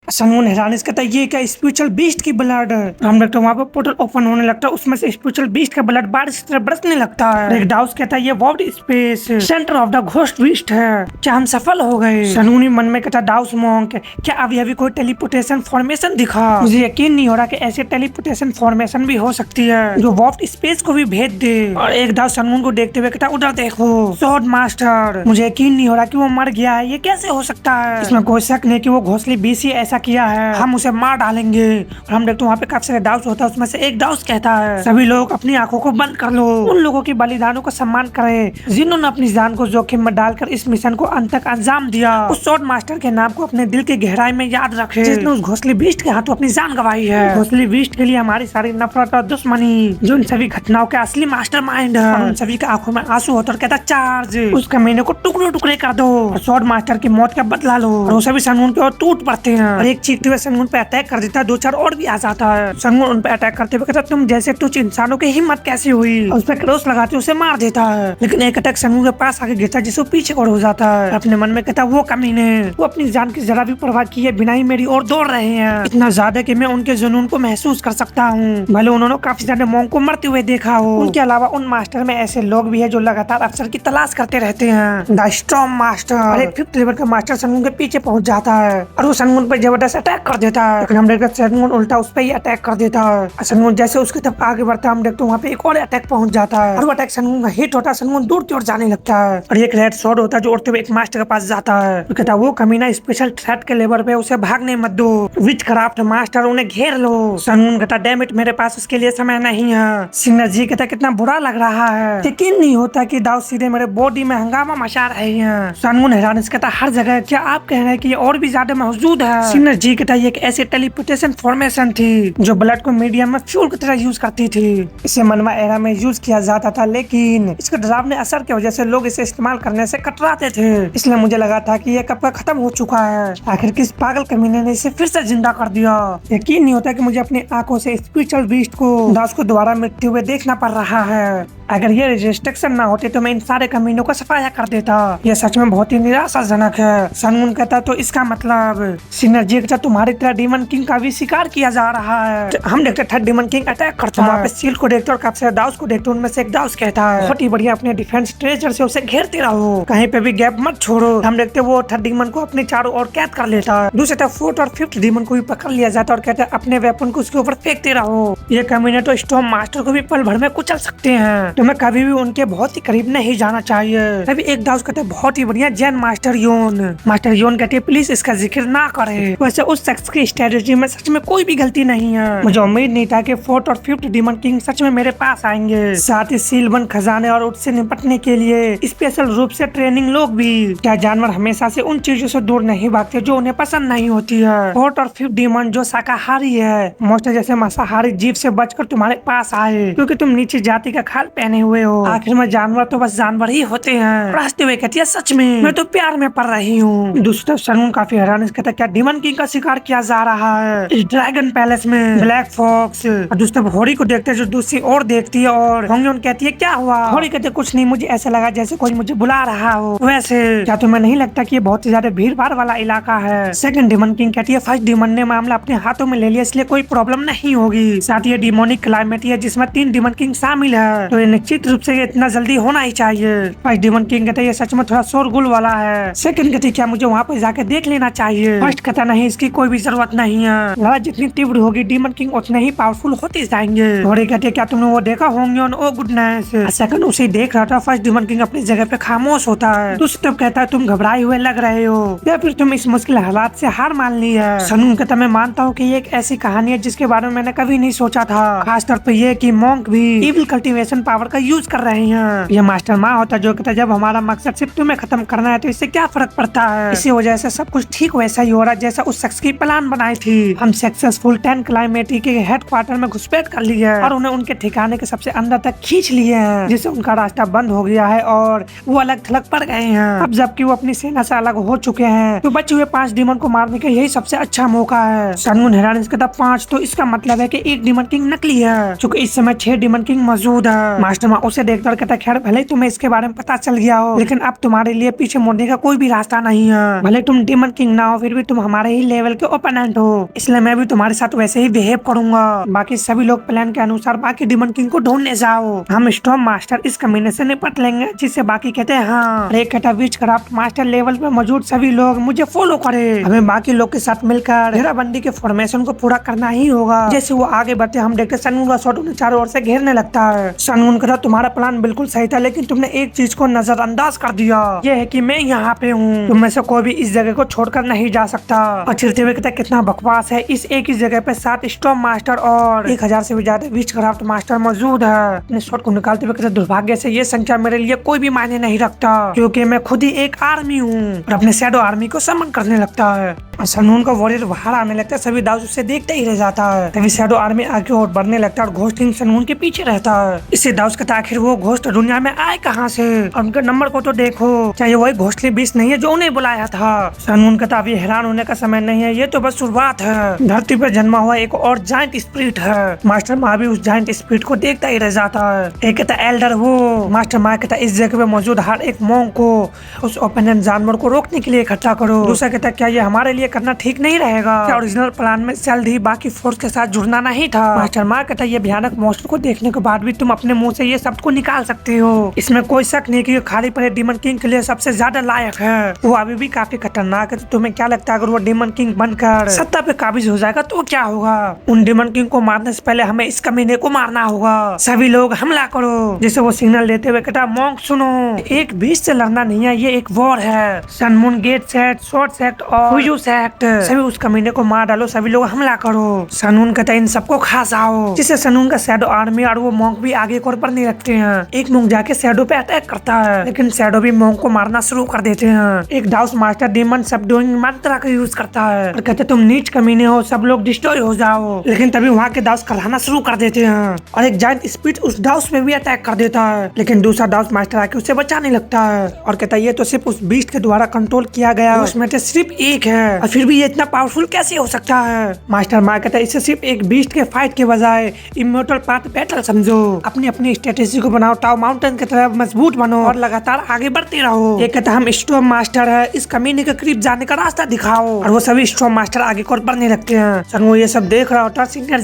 सनमून हैरान कहता है ये क्या स्पिरिचुअल बीस्ट की ब्लड। हम देखते हैं वहाँ पे पोर्टल ओपन होने लगता है, उसमें से स्पिरिचुअल बीस्ट का ब्लड बारिश की तरह बरसने लगता है। एक डाउस कहता है ये ward space centre of the ghost beast है, क्या हम सफल हो गए। सनून मन में कहता डाउस मॉन्क क्या अभी अभी कोई टेलीपोर्टेशन फॉर्मेशन दिखा। मुझे यकीन नहीं हो रहा कि ऐसे टेलीपोर्टेशन फॉर्मेशन भी हो सकती है जो वॉर्ड स्पेस को भी भेज दे। और एक डाउस सनून को देखते हुए कहता उधर देखो स्वॉर्ड मास्टर। मुझे यकीन नहीं हो रहा कि वो मर गया है, ये कैसे हो सकता है। इसमें कोई शक नहीं कि वो घोंसले बीसी ऐसा किया है, हम उसे मार डालेंगे। और हम देखते वहाँ पे काफी सारे डाउस होता है, उसमें से एक डाउस कहता है सभी लोग अपनी आंखों को बंद कर लो, उन लोगों के बलिदानों को सम्मान करें जिन्होंने अपनी जान को जोखिम में डालकर इस मिशन को अंत तक अंजाम दिया। उस स्वॉर्ड मास्टर के नाम को अपने दिल की गहराई में याद रखे जिसने उस घोंसले बीस्ट के हाथों अपनी जान गंवाई है। घोंसले बीस्ट के लिए हमारी सारी नफरत और दुश्मनी, जो इन सभी घटनाओं के असली मास्टरमाइंड है। और उन सभी के आंखों में आंसू होता और कहता चार्ज, उस कमीने को टुकड़े टुकड़े कर दो और स्वॉर्ड मास्टर की मौत का बदला लो। और वो सभी सनमून की ओर टूट पड़ते हैं और एक चीखते हुए सनमून पे अटैक कर देता है। दो चार और भी आ जाता है। सनमून उन पे अटैक करते हुए कहता तुम जैसे तुझ इंसानों की हिम्मत कैसी हुई। उस पे क्रॉस लगाते उसे मार देता है, लेकिन एक अटैक सनमून के पास आके गिरता जिससे पीछे और हो जाता है। अपने मन में कहता वो कमीने, वो अपनी जान की जरा भी परवाह किए बिना ही मेरी ओर दौड़ रहे हैं, इतना ज्यादा कि मैं उनके जुनून को महसूस कर सकता हूँ। भले उन्होंने काफी सारे मॉन्क को मरते हुए देखा हो, उनके अलावा उन मास्टर में ऐसे लोग भी है जो लगातार अवसर की तलाश करते रहते हैं। The storm master. और एक 5th लेवल का मास्टर सनमून के पीछे पहुंच जाता है और वो सनमून पर जबरदस्त अटैक कर देता है, लेकिन हम देखते सनमून उल्टा उस पर ही अटैक कर देता है। सनमून जैसे उसकी तरफ आगे बढ़ता है, हम देखते वहाँ पे एक और अटैक पहुंच जाता है और वो अटैक सनमून का हिट होता है। सनमून दूर की ओर जाने लगता है और एक रेड स्वॉर्ड होता है जो उड़ते हुए एक मास्टर के पास जाता है। वो कहता है वो कमीना स्पेशल थ्रेट के लेवल पे, उसे भागने मत दो। विच क्राफ्ट मास्टर उन्हें घेर लो। सनमून कहता डैम इट, मेरे पास उसके लिए समय नहीं है। सिग्नर जी कहता कितना बुरा लग रहा है, यकीन नहीं होता कि दाऊ सीधे मेरे बॉडी में हंगामा मचा रहे हैं। सनमून हैरान कहता हर जगह, क्या आप कह रहे हैं कि ये और भी ज्यादा मौजूद है। सिग्नर जी कहता ये एक ऐसी टेलीपोर्टेशन फॉर्मेशन थी जो ब्लड को मीडियम में फ्यूल की तरह यूज करती थी। इसे मनवा एरा में यूज किया जाता था, लेकिन इसके डरावने असर की वजह से लोग इसे इस्तेमाल करने से कतराते थे। इसलिए मुझे लगा था कि ये कब का खत्म हो चुका है। आखिर किस पागल कमीने ने इसे फिर से जिंदा कर दिया। यकीन नहीं होता कि मुझे अपनी आंखों से स्पिरिचुअल बीस्ट को दास को दोबारा मिटते हुए देखना पड़ रहा है। अगर ये रिस्ट्रिक्शन ना होते तो मैं इन सारे कमीनों को सफाया कर देता। यह सच में बहुत ही निराशाजनक है। सनमून कहता तो इसका मतलब सिनर्जी कहता तुम्हारी तरह डीमन किंग का भी शिकार किया जा रहा है। हम देखते थर्ड डीमन किंग अटैक करता है, वहाँ पे सील को देखते और काफी सारे डाउस को देखते, उनमें से एक डाउस कहता है बहुत ही बढ़िया, अपने डिफेंस ट्रेजर से उसे घेरते रहो, कहीं पे भी गैप मत छोड़ो। हम देखते वो थर्ड डीमन को अपने चारों ओर कैद कर लेता है। दूसरी तरफ 4th और 5th डीमन को भी पकड़ लिया जाता है और कहते हैं अपने वेपन को उसके ऊपर फेंकते रहो। ये कमीने तो स्टॉर्म मास्टर को भी पल भर में कुचल सकते हैं, तुम्हें कभी भी उनके बहुत ही करीब नहीं जाना चाहिए। तभी एक डाउस कहते हैं बहुत ही बढ़िया जैन मास्टर योन। मास्टर योन कहते हैं प्लीज इसका जिक्र ना करे। वैसे उस शख्स की स्ट्रेटजी में सच में कोई भी गलती नहीं है। मुझे उम्मीद नहीं था कि 4th और 5th डीमन किंग सच में मेरे पास आएंगे, साथ ही सीलबंद खजाने और उससे निपटने के लिए स्पेशल रूप से ट्रेनिंग लोग भी। क्या जानवर हमेशा से उन चीजों से दूर नहीं भागते जो उन्हें पसंद नहीं होती है। 4th और 5th डीमन जो शाकाहारी है, मोस्टर जैसे मांसाहारी जीव से बचकर तुम्हारे पास आए, क्योंकि तुम नीचे जाति का खाल पहने हुए हो। आखिर में जानवर तो बस जानवर ही होते हैं। रास्ते हुए कहती है सच में मैं तो प्यार में पड़ रही हूँ। दूसरी तरफ सनमून काफी हैरान कहता क्या डीमन किंग का शिकार किया जा रहा है इस ड्रैगन पैलेस में। ब्लैक फॉक्स और दूसरी तरफ होरी को देखते जो दूसरी ओर देखती है और होंगयोन कहती है क्या हुआ। होरी कहते कुछ नहीं, मुझे ऐसा लगा जैसे कोई मुझे बुला रहा हो। वैसे क्या तुम्हें नहीं लगता कि ये बहुत ही ज्यादा भीड़ भाड़ वाला इलाका है। सेकंड डीमन किंग कहती है फर्स्ट डीमन ने मामला अपने हाथों में ले लिया, इसलिए कोई प्रॉब्लम नहीं होगी। साथ ही डिमोनिक क्लाइमेट है जिसमें 3 डीमन किंग शामिल है, तो ये निश्चित रूप से इतना जल्दी होना ही चाहिए। फर्स्ट डीमन किंग कहते ये सच में थोड़ा शोरगुल वाला है। सेकंड कहती क्या मुझे वहाँ पे जाके देख लेना चाहिए। फर्स्ट कहता नहीं, इसकी कोई भी जरूरत नहीं है, लड़ाई जितनी तीव्र होगी डीमन किंग उतने ही पावरफुल होते जाएंगे। होरी कहते क्या तुमने वो देखा होंगे ओ गुडनेस। सेकंड उसे देख रहा था। फर्स्ट डीमन किंग अपनी जगह पे खामोश होता है। दूसरी तरफ कहता है तुम घबराए हुए लग रहे हो या फिर तुम इस मुश्किल हालात से हार मान ली है। सनून कहता मैं मानता हूँ कि ये एक ऐसी कहानी है जिसके बारे में मैंने कभी नहीं सोचा था, खासतौर पर ये कि मॉन्क भी इविल कल्टीवेशन पावर का यूज कर रहे हैं। ये मास्टर माँ होता जो कहता जब हमारा मकसद सिर्फ तुम्हें खत्म करना है तो इससे क्या फर्क पड़ता है। इसी वजह से सब कुछ ठीक वैसा ही हो रहा जैसा उस शख्स की प्लान बनाई थी। हम सक्सेसफुल 10 क्लाइमेटी के हेडक्वार्टर में घुसपैठ कर लिए है और उन्हें उनके ठिकाने के सबसे अंदर तक खींच लिए हैं, जिससे उनका रास्ता बंद हो गया है और वो अलग थलग पड़ गए हैं। अब जबकि वो अपनी सेना से अलग हो चुके हैं तो बचे हुए 5 डीमन को मारने का यही सबसे अच्छा मौका है। सनमून हैरान इसके 5 तो इसका मतलब है कि एक डीमन किंग नकली है, क्योंकि इस समय 6 डीमन किंग मौजूद है। मास्टर उसे देखकर कहता खैर भले ही तुम्हें इसके बारे में पता चल गया हो, लेकिन अब तुम्हारे लिए पीछे मुड़ने का कोई भी रास्ता नहीं है। भले तुम डीमन किंग ना हो, फिर भी तुम हमारे ही लेवल के ओपोनेंट हो, इसलिए मैं भी तुम्हारे साथ वैसे ही बिहेव करूंगा। बाकी सभी लोग प्लान के अनुसार बाकी डीमन किंग को ढूंढने जाओ, हम स्टॉर्म मास्टर इस कमीने से निपट लेंगे। जिससे बाकी कहते हैं हाँ। एक कहता विचक्राफ्ट मास्टर लेवल पे मौजूद सभी लोग मुझे फॉलो करे, हमें बाकी लोग के साथ मिलकर घेराबंदी के फॉर्मेशन को पूरा करना ही होगा। जैसे वो आगे बढ़ते हम देखते सनगुन का शॉट उन्हें चारों ओर से घेरने लगता है। सनगुन कहता तुम्हारा प्लान बिल्कुल सही था, लेकिन तुमने एक चीज को नजरअंदाज कर दिया, ये है कि मैं यहाँ पे हूँ, तुम में से कोई भी इस जगह को छोड़कर नहीं जा सकता। और चिरते हुए कहता कितना बकवास है, इस एक ही जगह पे 7 स्टॉर्म मास्टर और 1000 से भी ज्यादा विचक्राफ्ट मास्टर मौजूद है। अपने शॉट को निकालते हुए कहता दुर्भाग्य से ये संख्या मेरे लिए कोई भी मायने नहीं रखता, क्योंकि मैं खुद ही एक आर्मी हूँ। और अपने शैडो आर्मी को समन करने लगता है। सनून का वॉरियर बाहर आने लगता है, सभी दाऊद उसे देखते ही रह जाता है। तभी शैडो आर्मी आगे और बढ़ने लगता है और घोस्ट किंग सनून के पीछे रहता है। इससे दाऊद कहता आखिर वो घोस्ट दुनिया में आए कहाँ से, और उनके नंबर को तो देखो, चाहे वही घोस्टली बीस्ट नहीं है जो उन्हें बुलाया था। सनून कहता अभी हैरान होने का समय नहीं है, ये तो बस शुरुआत है। धरती पर जन्मा हुआ एक और जायंट स्पिरिट है। मास्टर माँ भी उस जायंट स्पिरिट को देखता ही रह जाता है। एक कहता एल्डर वो। मास्टर माँ कहता इस जगह पे मौजूद हर एक मोंग को उस ओपोनेंट जानवर को रोकने के लिए इकट्ठा करो। दूसरा कहता क्या ये हमारे लिए करना ठीक नहीं रहेगा, क्या ओरिजिनल प्लान में जल्द ही बाकी फोर्स के साथ जुड़ना नहीं था। मास्टर माँ कहता ये भयानक मॉन्स्टर को देखने के बाद भी तुम अपने मुंह से ये शब्द को निकाल सकते हो, इसमें कोई शक नहीं कि खाली पड़े डीमन किंग के लिए सबसे ज्यादा लायक है। वो अभी भी काफी खतरनाक है, तो तुम्हें क्या लगता है अगर वो डीमन किंग बनकर सत्ता पे काबिज हो जाएगा तो क्या होगा? उन डीमन किंग को मारने से पहले हमें इस कमीने को मारना होगा। सभी लोग हमला करो। जिसे वो सिग्नल देते हुए कहता मॉन्क सुनो, एक बीच से लड़ना नहीं है, ये एक वॉर है। सनमून गेट सेट, शॉर्ट सेट और फ्यूजू सेट, सभी उस कमीने को मार डालो। सभी लोग हमला करो। सनून कहता इन सबको खा जाओ। जिससे सनून का शैडो आर्मी और वो मॉन्क भी आगे और बढ़ने लगते हैं। एक मॉन्क जाके शैडो पे अटैक करता है, लेकिन शैडो भी मॉन्क को मारना शुरू कर देते हैं। एक डाउस मास्टर डीमन सबडूइंग मंत्र का यूज करता है और कहते तुम नीच कमीने हो, सब लोग डिस्ट्रॉय हो जाओ। लेकिन तभी वहाँ के डाउस कहलाना शुरू कर देते हैं और एक जायंट स्पिरिट उस डाउस पे भी अटैक कर देता है, लेकिन दूसरा डाउस मास्टर आके उसे बचाने लगता है और कहता है ये तो सिर्फ उस बीस्ट के द्वारा कंट्रोल किया गया, उसमें से सिर्फ एक है और फिर भी ये इतना पावरफुल कैसे हो सकता है? मास्टर मार कहता है इसे सिर्फ एक बीस्ट के फाइट के बजाय इमोर्टल पाथ बैटल समझो। अपनी अपनी स्ट्रेटेजी को बनाओ, टाउ माउंटेन की तरह मजबूत बनो और लगातार आगे बढ़ते रहो। एक कहता हम स्टॉर्म मास्टर है, इस कमीने के करीब जाने का रास्ता दिखाओ। और वो सभी स्टॉर्म मास्टर आगे और बढ़ने लगते हैं। सनू ये सब देख रहा होता है। सिग्नर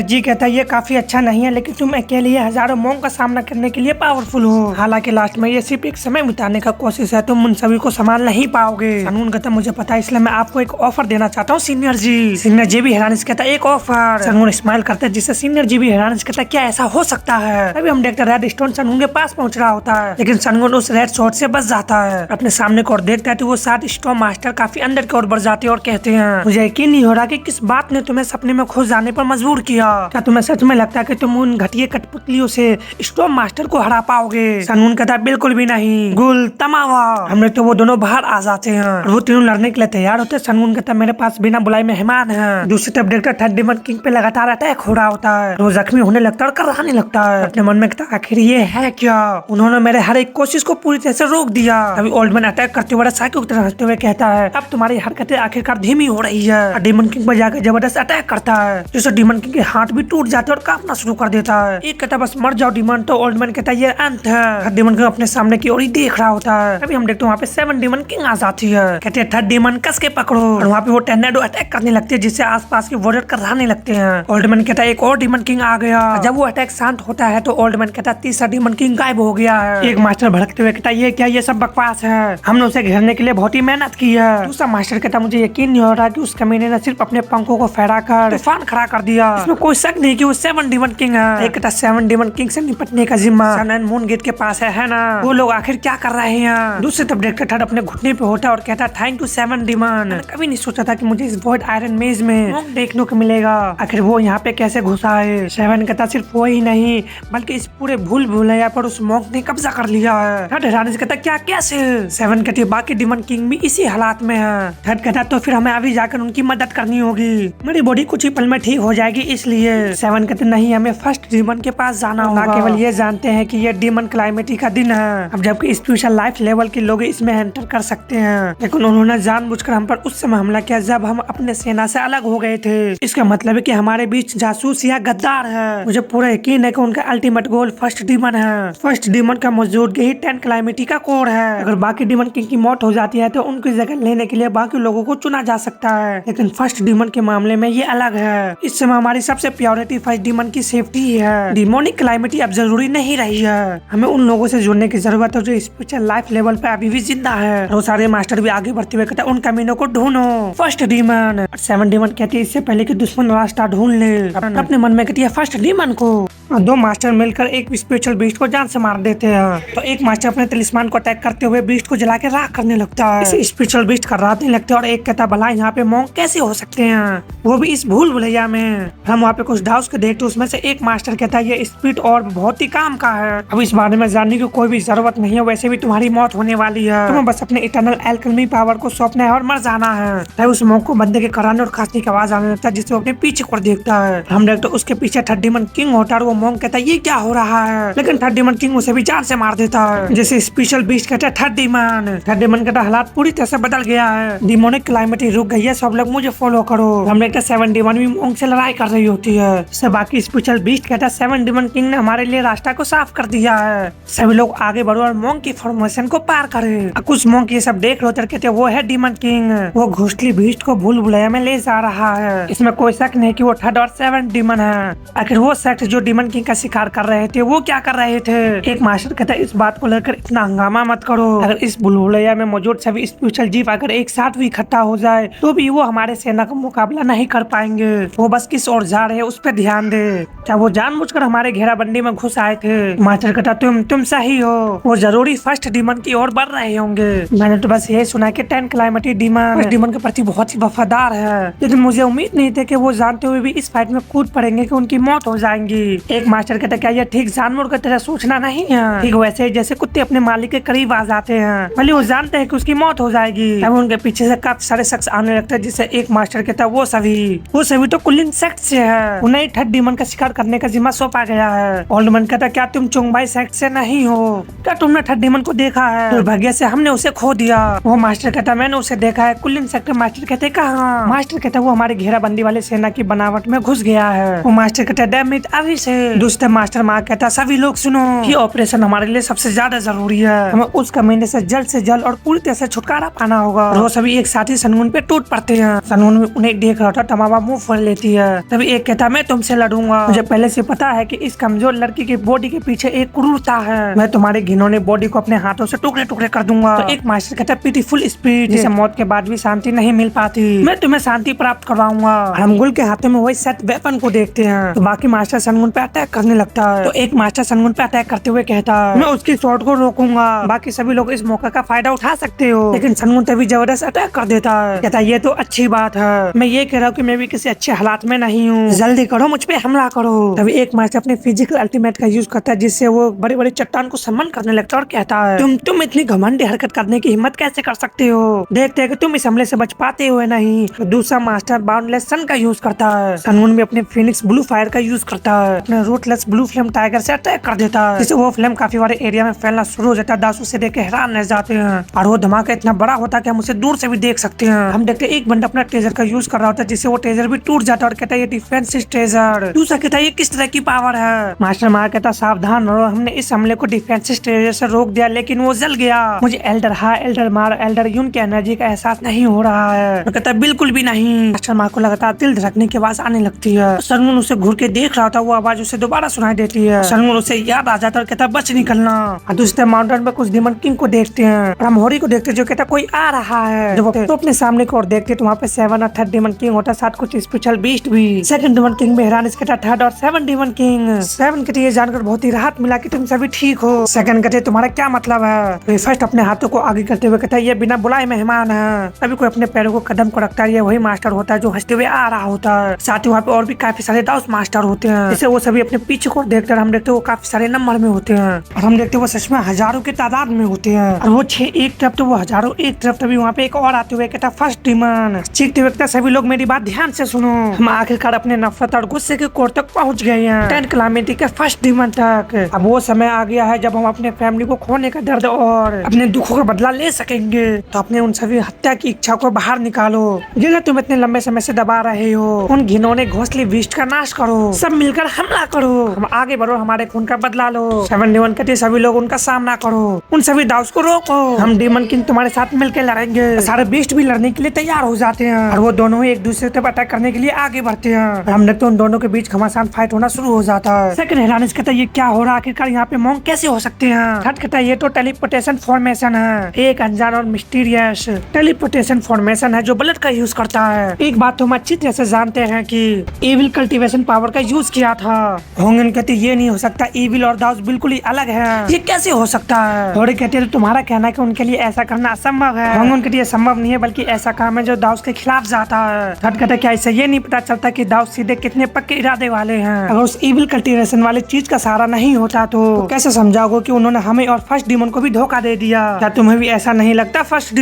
जी कहता है ये काफी अच्छा नहीं है, लेकिन तुम अकेले हजारों मॉन्क का सामना करने के लिए पावरफुल हो। हालांकि लास्ट में ये सिर्फ एक समय बिताने का कोशिश है, तुम उन सभी को संभाल नहीं पाओगे। सनून कहता मुझे पता है, इसलिए मैं आपको एक ऑफर देना चाहता हूँ सीनियर जी। सीनियर जी भी हैरान से कहता एक ऑफर। सनून स्माइल करते हैं, जिससे सीनियर जी भी हैरान से कहता क्या ऐसा हो सकता है? अभी हम देखते रेड स्टोन सनून के पास पहुंच रहा होता है, लेकिन सनून उस रेड शॉट से बच जाता है। अपने सामने को देखता है तो वो 7 स्टॉर्म मास्टर काफी अंदर की ओर बढ़ जाते हैं और कहते हैं मुझे यकीन नहीं हो रहा कि किस बात ने तुम्हें सपने में खो जाने पर मजबूर किया। क्या तुम्हें सच में लगता है कि तुम उन घटिया कठपुतलियों से स्टॉर्म मास्टर को हरा पाओगे? सनून कहता है बिल्कुल भी नहीं। गुल तमावा हमने तो वो दोनों बाहर आ जाते हैं और वो तीनों लड़ने के लिए तैयार होते हैं। सनून कहता मेरे पास बिना बुलाए मेहमान है। दूसरी तरफ देखकर थर्ड डीमन किंग पे लगातार अटैक हो रहा होता है। वो जख्मी होने लगता है और कराने लगता है। अपने मन में कहता आखिर ये है क्या? उन्होंने मेरे हर एक कोशिश को पूरी तरह से रोक दिया। अभी ओल्ड मैन अटैक करते हुए साइकिल की तरह हंसते हुए कहता है अब तुम्हारी हरकतें आखिरकार धीमी हो रही है। डीमन किंग पर जाकर जबरदस्त अटैक करता है, जिससे डीमन किंग के हाथ भी टूट जाते हैं और कांपना शुरू कर देता है। एक कहता बस मर जाओ डीमन, तो ओल्ड मैन कहता ये अंत है। डीमन किंग अपने सामने की ओर ही देख रहा होता है। अभी हम देखते हैं वहाँ पे 7 डीमन किंग आ जाती है। कहते हैं थर्ड डीमन कस के पकड़ो और वहाँ पे वो टर्नेडो अटैक करने लगती है, जिससे आसपास के वॉरियर कराने लगते हैं। ओल्ड मैन कहता है एक और डीमन किंग आ गया। जब वो अटैक शांत होता है तो ओल्ड मैन कहता है तीसरा डीमन किंग गायब हो गया है। एक मास्टर भड़कते हुए कहता ये क्या, ये सब बकवास है, हमने उसे घेरने के लिए बहुत ही मेहनत की है। दूसरा मास्टर कहता मुझे यकीन नहीं हो रहा कि उस कमीने ने सिर्फ अपने पंखों को फहराकर तूफान खड़ा कर दिया। इसमें कोई शक नहीं कि वो 7 डीमन किंग है। एक कहता 7 डीमन किंग से निपटने का जिम्मा सन एंड मून गेट के पास है ना? वो लोग आखिर क्या कर रहे हैं? दूसरी तरफ देखकर थर्ड अपने घुटने पे होता है और कहता थैंक यू 7 डीमन। कभी नहीं सोचा था कि मुझे इस वॉइड आयरन मेज में देखने को मिलेगा। आखिर वो यहाँ पे कैसे घुसा है? 7 कहता सिर्फ वो ही नहीं बल्कि इस पूरे भूल भुलैया पर उस मॉन्क ने कब्जा कर लिया है। थर्ड हैरानी से कहता क्या कैसे? 7 कहती बाकी डीमन किंग भी इसी हालात में है। थर्ड कहता तो फिर हमें अभी जाकर उनकी मदद करनी होगी, मेरी बॉडी कुछ ही पल में ठीक हो जाएगी इसलिए। 7 कहते नहीं हमें फर्स्ट डीमन के पास जाना होगा। केवल ये जानते हैं कि ये डीमन क्लाइमेटी का दिन है, अब जबकि स्पेशल लाइफ लेवल के लोग इसमें एंटर कर सकते हैं, लेकिन उन्होंने जानबूझ जानबूझकर हम पर उस समय हमला किया जब हम अपने सेना से अलग हो गए थे। इसका मतलब है कि हमारे बीच जासूस या गद्दार है। मुझे पूरा यकीन है कि उनका अल्टीमेट गोल फर्स्ट डीमन है। फर्स्ट डीमन का मौजूदगी ही 10 कैलामिटी का कोड है। अगर बाकी डीमन किंग की मौत हो जाती है तो उनकी जगह लेने के लिए बाकी लोगों को चुना जा सकता है, लेकिन फर्स्ट डीमन के मामले में ये अलग है। इस समय हमारी सबसे प्रायोरिटी फर्स्ट डीमन की सेफ्टी ही है। डिमोनिक कैलामिटी अब जरूरी नहीं रही है। हमें उन लोगों से जुड़ने की जरूरत है जो स्पिरिचुअल लाइफ लेवल पे अभी भी जिंदा है। वो सारे मास्टर भी आगे बढ़ते हुए कहते हैं उन कमीनों को ढूंढो। फर्स्ट डीमन 7 डीमन कहती है इससे पहले कि दुश्मन रास्ता ढूंढ ले। अपने मन में कहती है फर्स्ट डीमन को। दो मास्टर मिलकर एक स्पिरिचुअल बीस्ट को जान से मार देते हैं। तो एक मास्टर अपने तलिस्मान को अटैक करते हुए बीस्ट को जला के राख करने लगता है। इसे स्पिरिचुअल बीस्ट का रात नहीं लगता और एक कहता भला यहाँ पे मॉन्क कैसे हो सकते हैं, वो भी इस भूल भुलैया में। हम वहाँ पे कुछ डाउट्स को देखते उसमें से एक मास्टर कहता है ये स्पिरिट और बहुत ही काम का है, अब इस बारे में जानने की कोई भी जरूरत नहीं है, वैसे भी तुम्हारी मौत होने वाली है, तुम्हें बस अपने इटर्नल एल्केमी पावर को सौंपना है और मर जाना है। तब उस मॉन्क को बंदे के कराने और खांसने की आवाज आने लगता है जिससे वो अपने पीछे को देखता है। हम देखते उसके पीछे थर्ड डीमन किंग होता है और वो मॉन्क कहता है ये क्या हो रहा है, लेकिन थर्ड डीमन किंग उसे भी जान से मार देता है। जैसे स्पेशल बीस्ट कहता है थर्ड डीमन कहता हालात पूरी तरह से बदल गया है, डिमोनिक क्लाइमेट रुक गई है, सब लोग मुझे फॉलो करो। हम देखते 7 डीमन भी मॉन्क से लड़ाई कर रही होती है। इससे बाकी स्पेशल बीस्ट कहता है 7 डीमन किंग ने हमारे लिए रास्ता को साफ कर दिया है, सभी लोग आगे बढ़ो और मॉन्क की फॉर्मेशन को पार करे। कुछ मॉन्क ये सब देख रहे कहते वो है डीमन किंग, वो घोस्टली बीस्ट को भूल भुलैया में ले जा रहा है। इसमें कोई शक नहीं कि वो थर्ड और 7 डीमन है। आखिर वो सेक्ट जो डीमन किंग का शिकार कर रहे थे वो क्या कर रहे थे। एक मास्टर कहता है इस बात को लेकर इतना हंगामा मत करो, अगर इस भूल भुलैया में मौजूद सभी स्पेशल जीव अगर एक साथ भी इकट्ठा हो जाए तो भी वो हमारे सेना का मुकाबला नहीं कर पाएंगे। वो बस किस ओर जा रहे हैं उस पर ध्यान दे। क्या वो जानबूझकर हमारे घेराबंदी में घुस आए थे। मास्टर कहता तुम सही हो, वो जरूरी फर्स्ट डीमन की ओर बढ़ रहे होंगे। मैंने तो बस ये सुना कि 10 कैलामिटी डीमन के प्रति बहुत ही वफादार है, लेकिन मुझे उम्मीद नहीं थी कि वो जानते हुए भी इस फाइट में कूद पड़ेंगे कि उनकी मौत हो जाएंगी। एक मास्टर कहता क्या ये ठीक जानवर की तरह सोचना नहीं है, ठीक वैसे जैसे कुत्ते अपने मालिक के करीब आ जाते हैं, भले वो जानते हैं कि उसकी मौत हो जाएगी। अब उनके पीछे से काफी सारे शख्स आने लगते हैं, जिससे एक मास्टर कहता है वो सभी तो कुलिन सेक्ट से है, उन्हें थर्ड डीमन का शिकार करने का जिम्मा सौंपा गया है। ओल्ड मैन कहता क्या तुम चुंगबाई सेक्ट से नहीं हो, क्या तुमने थर्ड डीमन को देखा है। दुर्भाग्य से हमने उसे खो दिया। वो मास्टर कहता मैंने उसे देखा है। कुलिन सेक्ट मास्टर कहते कहाँ। मास्टर कहता वो हमारे घेराबंदी वाले सेना की बनावट में घुस गया है। वो मास्टर कहता डैम इट अभी से। दूसरे मास्टर माँ कहता सभी लोग सुनो, ये ऑपरेशन हमारे लिए सबसे ज्यादा जरूरी है, हमें उस कमीने से जल्द और पूरी तरह से छुटकारा पाना होगा। वो सभी एक साथ ही सनगुन पे टूट पड़ते हैं। सनगुन भी उन्हें देख रहा था, तमामा मुंह फोड़ लेती है। तभी एक कहता मैं तुमसे लड़ूंगा, मुझे पहले से पता है कि इस कमजोर लड़की की बॉडी के पीछे एक क्रूरता है, मैं तुम्हारे घिनौने बॉडी को अपने हाथों से टुकड़े टुकड़े कर दूंगा। तो एक मास्टर कहता ब्यूटीफुल स्पिरिट, जिसे मौत के बाद भी शांति नहीं मिल पाती, मैं तुम्हें शांति प्राप्त करवाऊंगा। हम गुल के हाथों में वही सेट वेपन को देखते हैं। तो बाकी मास्टर सनगुन पे अटैक करने लगता है। तो एक मास्टर सनगुन पे अटैक करते हुए कहता है मैं उसकी शॉट को रोकूंगा, बाकी सभी लोग इस मौका का फायदा उठा सकते हो। लेकिन सनगुन तभी जबरदस्त अटैक कर देता है। कहता ये तो अच्छी बात है, मैं ये कह रहा हूँ कि मैं भी किसी अच्छे हालात में नहीं हूँ, जल्दी करो मुझ पे हमला करो। तभी एक मास्टर अपने फिजिकल अल्टीमेट का यूज करता है, जिससे वो बड़े बड़े चट्टान को सम्मान करने लगता है और कहता है तुम इतनी घमंडी हरकत करने की हिम्मत कैसे कर सकते हो, देखते हैं कि तुम इस हमले से बच पाते हो नहीं। तो दूसरा मास्टर बाउंडलेस सन का यूज करता है। सनगुन भी अपने फिनिक्स ब्लू फायर का यूज करता है, अपने रूटलेस ब्लू फ्लेम टाइगर से अटैक कर देता है, जिससे वो फ्लेम काफी बड़े एरिया में फैलना शुरू हो जाता है। दासू से देख के हैरान रह जाते हैं और वो धमाका इतना बड़ा होता है कि हम उसे दूर से भी देख सकते हैं। हम देखते हैं एक बंदा अपना टेजर का यूज कर रहा होता है, जिससे वो टेजर भी टूट जाता है और कहता है ये डिफेंसिव टेजर। दूसरा कहता है ये किस तरह की पावर है। मास्टर मार कहता सावधान रहो, हमने इस हमले को डिफेंसिव टेजर से रोक दिया, लेकिन वो जल गया। मुझे एल्डर मार एल्डर यून की एनर्जी का एहसास नहीं हो रहा है। कहता है बिल्कुल भी नहीं। मास्टर मार को लगातार दिल धड़कने की आवाज आने लगती है। सनगुन उसे घूर के देख रहा था, वो आवाज उसे दोबारा सुनाई देती है। सनगुन उसे याद आ जाता है और कहता बच निकलना। दूसरे माउंटेन पे कुछ डीमन किंग को देखते हैं और हम होरी को देखते हैं, जो कहता कोई आ रहा है। जब तो अपने सामने की ओर देखते तो वहाँ पे 7 और थर्ड डीमन किंग होता है, साथ कुछ स्पेशल बीस्ट भी। सेकंड डीमन किंग में हैरान इसके थर्ड और 7 डीमन किंग। 7 कहते ये जानकर बहुत ही राहत मिला कि तुम सभी ठीक हो। सेकंड कहते तुम्हारा क्या मतलब है। तो फर्स्ट अपने हाथों को आगे करते हुए कहता है ये बिना बुलाए मेहमान है। अभी कोई अपने पैरों को कदम को रखता है, ये वही मास्टर होता है जो हंसते हुए आ रहा होता है। साथ ही वहाँ पे और भी काफी सारे दाउस मास्टर होते हैं, जिसे वो सभी अपने पीछे को देखकर हम देखते वो काफी सारे नंबर में होते हैं और हम देखते वो सच में हजारों की तादाद में होते हैं। और वो 6 एक तरफ तो वो हजारों एक तरफ, तभी वहाँ पे एक और आते हुए कहता फर्स्ट डीमन। चीखते हुए सभी लोग मेरी बात ध्यान से सुनो, हम आखिरकार अपने नफरत और गुस्से के कोर तक पहुँच गए हैं, 10 कैलामिटी के फर्स्ट डीमन तक। अब वो समय आ गया है जब हम अपने फैमिली को खोने का दर्द और अपने दुखों का बदला ले सकेंगे। तो अपने उन सभी हत्या की इच्छा को बाहर निकालो, जिन्हें तुम इतने लंबे समय से दबा रहे हो। उन घिनौने घोंसले बीस्ट का नाश करो, सब मिलकर हमला करो, हम आगे बढ़ो, हमारे खून का बदला लो। 71 कहते सभी लोग उनका सामना करो, उन सभी डाउस को रोको, हम डीमन किंग तुम्हारे साथ मिलकर लड़ेंगे। सारे बीस्ट भी लड़ने के लिए तैयार हो जाते हैं और वो दोनों ही एक दूसरे पर अटैक करने के लिए आगे बढ़ते हैं। हम देखते हैं उन दोनों के बीच घमासान फाइट होना शुरू हो जाता है। सेकंड हेरानिस कहता है ये क्या हो रहा है, आखिरकार यहाँ पे मॉन्क कैसे हो सकते हैं। थर्ड कहता है ये तो टेलीपोर्टेशन फॉर्मेशन है, एक अनजान और मिस्टीरियस टेलीपोर्टेशन फॉर्मेशन है जो ब्लड का यूज करता है। एक बात तो हम अच्छी तरह से जानते हैं कि एविल कल्टीवेशन पावर का यूज किया था। होंगन कहते ये नहीं हो सकता, एविल और दाउस बिल्कुल ही अलग है, ये कैसे हो सकता है। थोड़े कहते तो तुम्हारा कहना है कि उनके लिए ऐसा करना असंभव है। होंगन कहते ये संभव नहीं है, बल्कि ऐसा काम है जो दाउस के खिलाफ जाता है। थर्ड कहते क्या इससे ये नहीं पता चलता कि दाउस सीधे कितने पक्के इरादे वाले हैं। अगर उस एविल कल्टीवेशन वाले चीज का सहारा नहीं होता तो कैसे समझाओगे कि उन्होंने हमें और फर्स्ट डीमन को भी धोखा दे दिया। क्या तुम्हें भी ऐसा नहीं लगता। फर्स्ट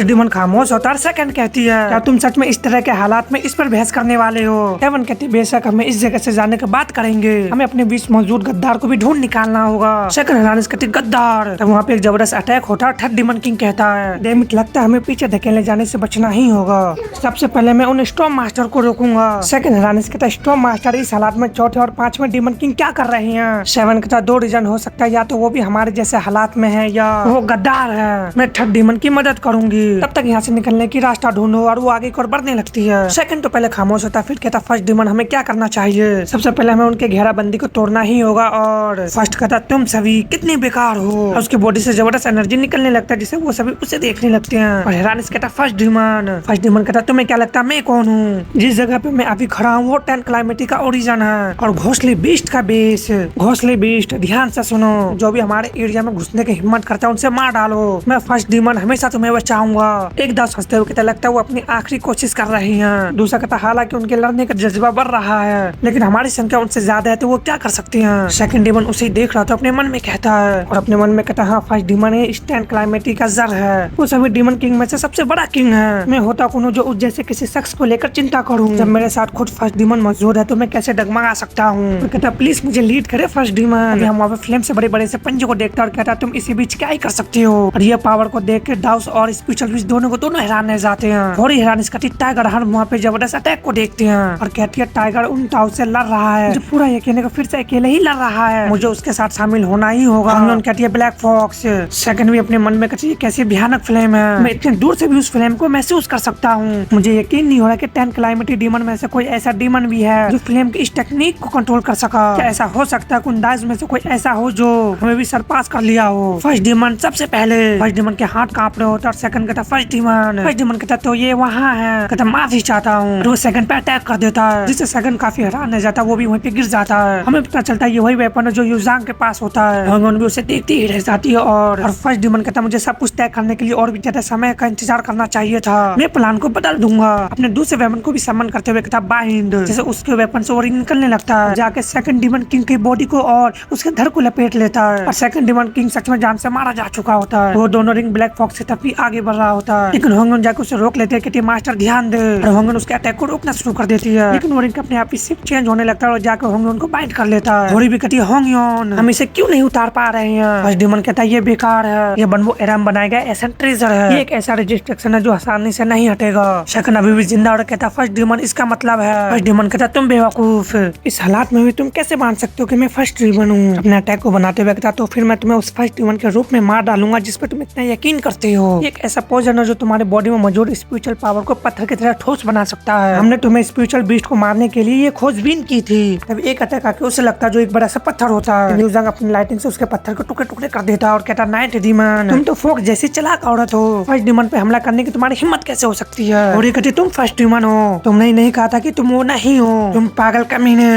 डीमन खामोश होता है। सेकंड कहती है क्या तुम सच में इस तरह के हालात में इस पर बहस करने वाले हो। सेवन कहती बेशक हम इस जगह से जाने के बाद करेंगे, हमें अपने बीच मौजूद गद्दार को भी ढूंढ निकालना होगा। सेकंड हेरानिस कहती गद्दार। तब वहाँ पे एक जबरदस्त अटैक होता है। थर्ड डीमन किंग कहता है डेमिट लगता है हमें पीछे धकेले जाने से बचना ही होगा, सबसे पहले मैं उन स्टॉर्म मास्टर को रोकूंगा। सेकंड हेरानिस कहता स्टॉर्म मास्टर इस हालात में चौथे और पांचवें डीमन किंग क्या कर रहे हैं। सेवन कहता दो रीजन हो सकता है, या तो वो भी हमारे जैसे हालात में है या वो गद्दार है। मैं थर्ड डीमन की मदद करूंगी, तब तक यहाँ से निकलने की रास्ता ढूंढो। और वो आगे की ओर बढ़ने लगती है। सेकंड तो पहले खामोश होता, फिर कहता फर्स्ट डीमन हमें क्या करना चाहिए। सबसे पहले हमें उनके घेराबंदी को तोड़ना ही होगा। और फर्स्ट कहता तुम सभी कितने बेकार हो। और उसके बॉडी से जबरदस्त एनर्जी निकलने लगता है जिसे वो सभी उसे देखने लगते हैं। और हेरानिस कहता फर्स्ट डीमन कहता तुम्हें क्या लगता है मैं कौन हूँ। जिस जगह पे मैं अभी खड़ा हूँ वो 10 कैलामिटी का ओरिजिन है और घोंसले बीस्ट का बेस। घोंसले बीस्ट ध्यान से सुनो, जो भी हमारे एरिया में घुसने की हिम्मत करता है उनसे मार डालो। मैं फर्स्ट डीमन हमेशा तुम्हें बचाऊंगा। एक दास हंसते हुए कहता लगता है वो अपनी आखिरी कोशिश कर रही हैं। दूसरा कहता हालांकि उनके लड़ने का जज्बा बढ़ रहा है, लेकिन हमारी संख्या उनसे ज्यादा है तो वो क्या कर सकती हैं। सेकंड डीमन उसे देख रहा तो अपने मन में कहता है और अपने मन में कहता हाँ फर्स्ट डीमन है, 10 कैलामिटी का जर है, वो सभी डीमन किंग में से सबसे बड़ा किंग है। मैं होता कौन जो उस जैसे किसी शख्स को लेकर चिंता करूं। जब मेरे साथ खुद फर्स्ट डीमन मौजूद है तो मैं कैसे डगमगा सकता हूँ। कहता प्लीज मुझे लीड करे फर्स्ट डीमन। हम वहाँ पे फ्लेम से बड़े बड़े से पंजे को देखता और कहता तुम इसी बीच क्या ही कर सकते हो। और ये पावर को देख के दाउस और स्पिरिचुअल बीच दोनों हैरान रह जाते हैं। और हेरानिस कहती टाइगर हर वहाँ पे जबरदस्त अटैक को देखते हैं और कहती है टाइगर उन दाउस से लड़ रहा है जो पूरा यकीन को फिर से अकेले ही लड़ रहा है, मुझे उसके साथ शामिल होना ही होगा। कहती है ब्लैक फॉक्स। सेकंड भी अपने मन में कहती है कैसी भयानक फ्लेम है, मैं इतने दूर से भी उस फ्लेम को महसूस कर सकता हूँ। मुझे यकीन नहीं हो रहा कि 10 कैलामिटी डीमन में से कोई ऐसा डीमन भी है जो फ्लेम की इस टेक्निक को कंट्रोल कर सका। क्या ऐसा हो सकता है उन दाउस में से कोई ऐसा हो जो हमें भी सरपास कर लिया हो। फर्स्ट डीमन सबसे पहले फर्स्ट डीमन के हाथ कांप रहे होते और सेकंड कहता फर्स्ट डीमन कहता तो ये वहाँ है, कहता माफी चाहता हूँ। वो सेकंड पे अटैक कर देता है जिससे सेकंड काफी हैरान रह जाता है, वो भी वहीं पे गिर जाता है। हमें पता चलता है ये वही वेपन है जो युजांग के पास होता है। होंगन भी उसे देखती ही रह जाती है और फर्स्ट डीमन कहता मुझे सब कुछ तय करने के लिए और भी ज्यादा समय का इंतजार करना चाहिए था, मैं प्लान को बदल दूंगा। अपने दूसरे वेपन को भी समन करते हुए कहता बाइंड, जैसे उसके वेपन से वो रिंग निकलने लगता है, जाके सेकंड डीमन किंग की बॉडी को और उसके धड़ को लपेट लेता है। और सेकंड डीमन किंग सच में जान से मारा जा चुका होता है। वो दोनों रिंग ब्लैक फॉक्स की तरफ भी आगे बढ़ रहा होता है, लेकिन होंगन जाके उसे रोक लेते हैं कि मास्टर ध्यान दे। और होंगन उसके अटैक को रोकना शुरू कर देती है, लेकिन वो रिंग अपने आप ही शिफ्ट चेंज होने लगता है और जाकर होंगन को बाइंड कर लेता है। थोड़ी भी कहती है होंगन हम इसे क्यों नहीं उतार पा रहे हैं। फर्स्ट डीमन कहता है ये बेकार है, ये बनवो एरम बनाया गया ऐसा ट्रेजर है, ये एक ऐसा रजिस्ट्रेशन है जो आसानी से नहीं हटेगा। सेकंड अभी भी जिंदा और कहता फर्स्ट डीमन इसका मतलब है। फर्स्ट डीमन कहता तुम बेवकूफ, इस हालात में भी तुम कैसे मान सकते हो कि मैं फर्स्ट डीमन हूँ। अपने अटैक को बनाते हुए कहता तो फिर मैं तुम्हें उस फर्स्ट डीमन के रूप में मार डालूंगा जिस पर तुम इतना यकीन करते हो। एक ऐसा पोजन है जो तुम्हारे बॉडी में मौजूद स्पिरिचुअल पावर को पत्थर की तरह ठोस बना सकता है। हमने तुम्हें स्पिरिचुअल बीस्ट को मारने के लिए ये खोजबीन की थी। तब एक अटैक आके उसे लगता है जो एक बड़ा सा पत्थर होता है। न्यूज़ांग अपनी लाइटिंग से उसके पत्थर को टुकड़े टुकड़े कर देता है और कहता नाइट डीमन तुम तो फोक जैसी चालाक औरत हो, फर्स्ट डीमन पे हमला करने की तुम्हारी हिम्मत कैसे हो सकती है। और ये कहती तुम फर्स्ट डीमन हो, तुमने नहीं कहा था कि तुम वो नहीं हो, तुम पागल कमीने।